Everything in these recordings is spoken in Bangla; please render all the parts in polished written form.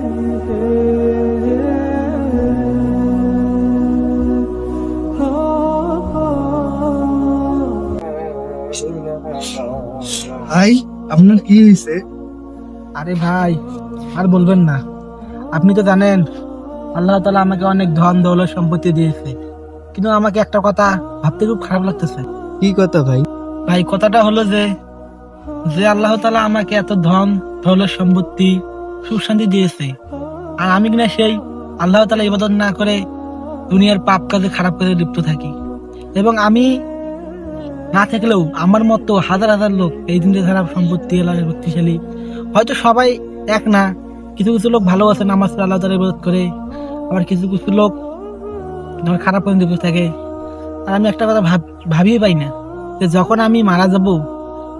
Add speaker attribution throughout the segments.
Speaker 1: ভাই, আপনার কি হয়েছে?
Speaker 2: আরে ভাই, আর বলবেন না। আপনি তো জানেন আল্লাহ তাআলা আমাকে অনেক ধন দৌলত সম্পত্তি দিয়েছে, কিন্তু আমাকে একটা কথা ভাবতে খুব খারাপ লাগতেছে।
Speaker 1: কি কথা ভাই?
Speaker 2: ভাই, কথাটা হলো যে যে আল্লাহ তাআলা আমাকে এত ধন দৌলত সম্পত্তি সুখ শান্তি দিয়েছে, আর আমি কিনা সেই আল্লাহ তাআলা ইবাদত না করে দুনিয়ার পাপ কাজে খারাপ কাজে লিপ্ত থাকি। এবং আমি না থাকলেও আমার মতো হাজার হাজার লোক এই দিনটা খারাপ সম্পত্তি এলাকায় শক্তিশালী, হয়তো সবাই এক না, কিছু কিছু লোক ভালো আছে, নামাজ পড়ে আল্লাহ তাআলার ইবাদত করে, আবার কিছু কিছু লোক ধর খারাপ পথে লিপ্ত থাকে। আর আমি একটা কথা ভাবিয়ে পাই না যে যখন আমি মারা যাব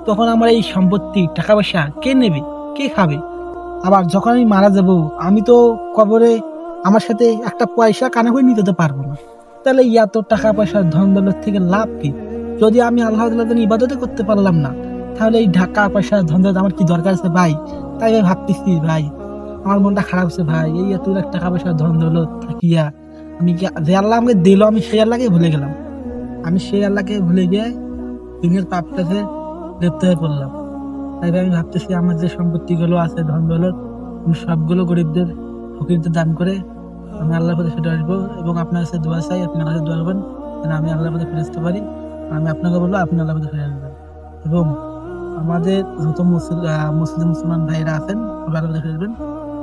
Speaker 2: তখন আমার এই সম্পত্তি টাকা পয়সা কে নেবে, কে খাবে? আবার যখন আমি মারা যাব আমি তো কবরে আমার সাথে একটা পয়সা কানা করে নিতে তো পারবো না। তাহলে এত টাকা পয়সা ধন দৌলত থেকে লাভ কি? যদি আমি আল্লাহ তাআলার জন্য ইবাদতই করতে পারলাম না, তাহলে এই টাকা পয়সা ধন দৌলত আমার কি দরকার আছে ভাই? তাই ভাই ভাবতেছি ভাই, আমার মনটা খারাপ হচ্ছে ভাই। এই এত লাখ টাকা পয়সা ধন দৌলত থাকিয়া আমি কি, যে আল্লাহ আমাকে দিল আমি সেই আল্লাহকে ভুলে গেলাম। আমি সেই আল্লাহকে ভুলে গিয়ে দিনের পাপ কাজে লিপ্ত হয়ে পড়লাম। তাই ভাই আমি ভাবতেছি আমার যে সম্পত্তি গুলো আছে ধন দৌলত, আমি সবগুলো গরিবদের ফকিরদের দান করে আমি আল্লাহর পথে ফিরে আসবো। এবং আপনার কাছে দোয়া চাই, আপনি আল্লাহর কাছে দোয়া করবেন যেন আমি আল্লাহর পথে ফিরে আসতে পারি। আমি আপনাকে বলবো আপনি আল্লাহর পথে ফিরে আসবেন, এবং আমাদের যত মুসলমান ভাইরা আছেন সবাই আল্লাহর পথে ফিরে আসবেন,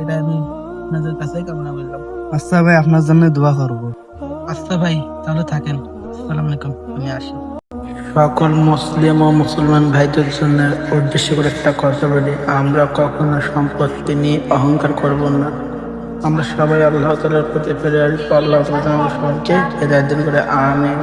Speaker 2: এটা আমি আপনাদের কাছে কামনা করলাম।
Speaker 1: আচ্ছা ভাই, আপনার জন্য দোয়া করবো।
Speaker 2: আচ্ছা ভাই, তাহলে থাকেন। আসসালামু আলাইকুম, আমি আসি। সকল মুসলিম ও মুসলমান ভাইদের জন্য উদ্দেশ্য করে একটা কথা বলি, আমরা কখনো সম্পত্তি নিয়ে অহংকার করব না। আমরা সবাই আল্লাহ তাআলার প্রতি ফিরে আসবো। আল্লাহ তাআলা আমাদের সবাইকে হেদায়েত দান করে, আমিন।